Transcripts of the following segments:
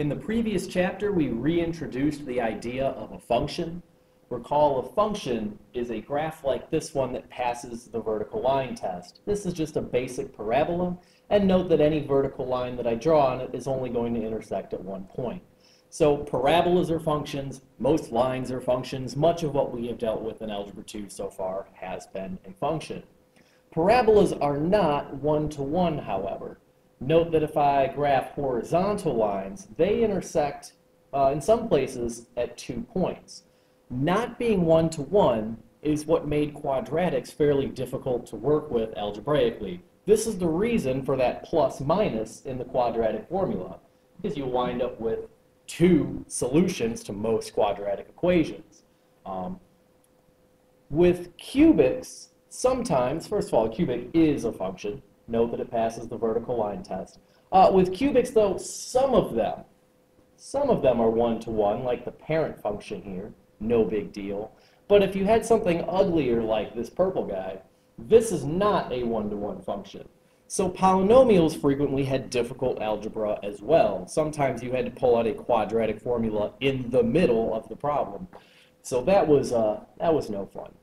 In the previous chapter, we reintroduced the idea of a function. Recall, a function is a graph like this one that passes the vertical line test. This is just a basic parabola, and note that any vertical line that I draw on it is only going to intersect at one point. So parabolas are functions, most lines are functions, much of what we have dealt with in Algebra 2 so far has been a function. Parabolas are not one-to-one, however. Note that if I graph horizontal lines, they intersect in some places at 2 points. Not being one-to-one is what made quadratics fairly difficult to work with algebraically. This is the reason for that plus-minus in the quadratic formula, because you wind up with two solutions to most quadratic equations. With cubics, sometimes, first of all, a cubic is a function. Note that it passes the vertical line test. With cubics, though, some of them are one-to-one, like the parent function here. No big deal. But if you had something uglier like this purple guy, this is not a one-to-one function. So polynomials frequently had difficult algebra as well. Sometimes you had to pull out a quadratic formula in the middle of the problem. So that was no fun.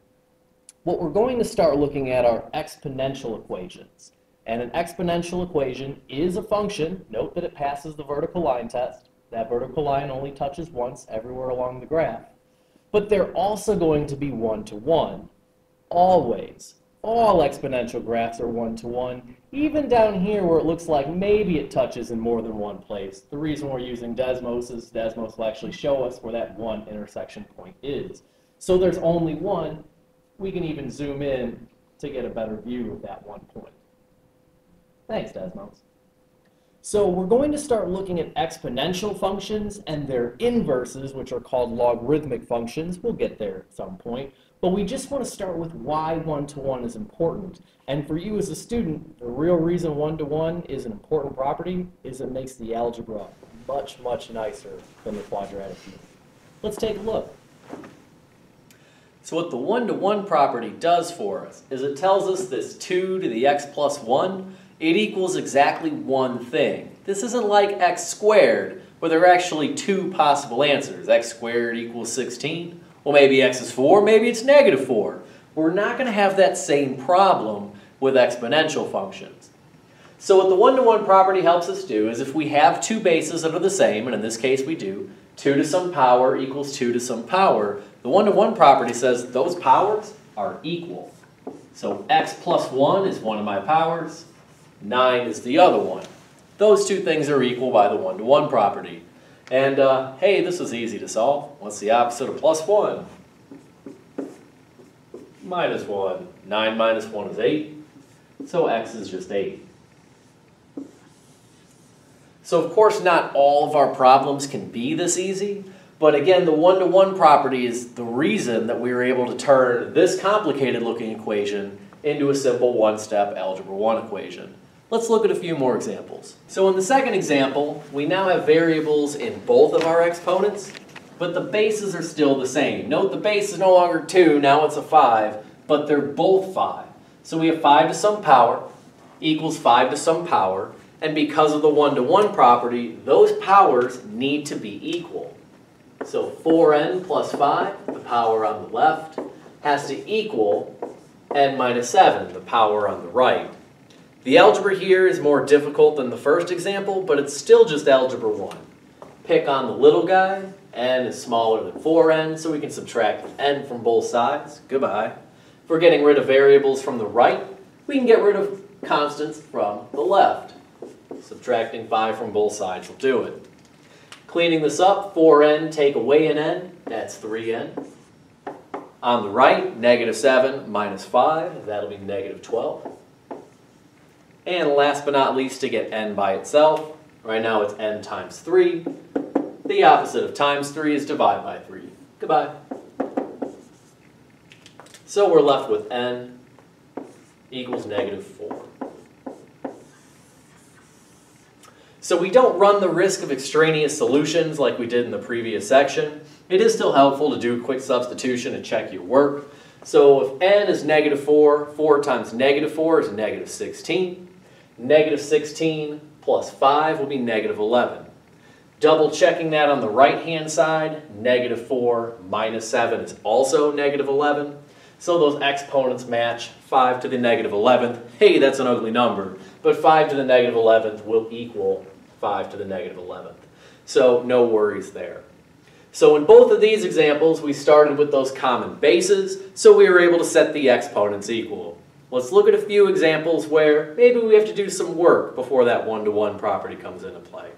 What we're going to start looking at are exponential equations. And an exponential equation is a function. Note that it passes the vertical line test. That vertical line only touches once everywhere along the graph. But they're also going to be one-to-one. Always. All exponential graphs are one-to-one, even down here where it looks like maybe it touches in more than one place. The reason we're using Desmos is Desmos will actually show us where that one intersection point is. So there's only one. We can even zoom in to get a better view of that one point. Thanks, Desmos. So we're going to start looking at exponential functions and their inverses, which are called logarithmic functions. We'll get there at some point. But we just want to start with why one-to-one is important. And for you as a student, the real reason one-to-one is an important property is it makes the algebra much, much nicer than the quadratic unit. Let's take a look. So what the one-to-one property does for us is it tells us this 2 to the x plus 1, it equals exactly one thing. This isn't like x squared, where there are actually two possible answers. X squared equals 16. Well, maybe x is 4, maybe it's negative 4. We're not going to have that same problem with exponential functions. So what the one-to-one property helps us do is if we have two bases that are the same, and in this case we do, 2 to some power equals 2 to some power, the one-to-one property says those powers are equal. So x plus 1 is one of my powers, 9 is the other one. Those two things are equal by the one-to-one property. And hey, this is easy to solve. What's the opposite of plus 1? Minus 1. 9 minus 1 is 8. So x is just 8. So of course not all of our problems can be this easy. But again, the one-to-one property is the reason that we were able to turn this complicated looking equation into a simple one-step Algebra 1 equation. Let's look at a few more examples. So in the second example, we now have variables in both of our exponents, but the bases are still the same. Note the base is no longer 2, now it's a 5, but they're both 5. So we have 5 to some power equals 5 to some power, and because of the one-to-one property, those powers need to be equal. So 4n plus 5, the power on the left, has to equal n minus 7, the power on the right. The algebra here is more difficult than the first example, but it's still just algebra 1. Pick on the little guy. N is smaller than 4n, so we can subtract n from both sides. Goodbye. If we're getting rid of variables from the right, we can get rid of constants from the left. Subtracting 5 from both sides will do it. Cleaning this up, 4n take away an n, that's 3n. On the right, negative 7 minus 5, that'll be negative 12. And last but not least, to get n by itself, right now it's n times 3. The opposite of times 3 is divide by 3. Goodbye. So we're left with n equals negative 4. So we don't run the risk of extraneous solutions like we did in the previous section. It is still helpful to do a quick substitution and check your work. So if n is negative 4, 4 times negative 4 is negative 16. Negative 16 plus 5 will be negative 11. Double checking that on the right-hand side, -4 minus 7 is also -11. So those exponents match. 5 to the -11th. Hey, that's an ugly number, but 5 to the -11th will equal 5 to the -11th. So no worries there. So in both of these examples, we started with those common bases, so we were able to set the exponents equal. Let's look at a few examples where maybe we have to do some work before that one-to-one property comes into play.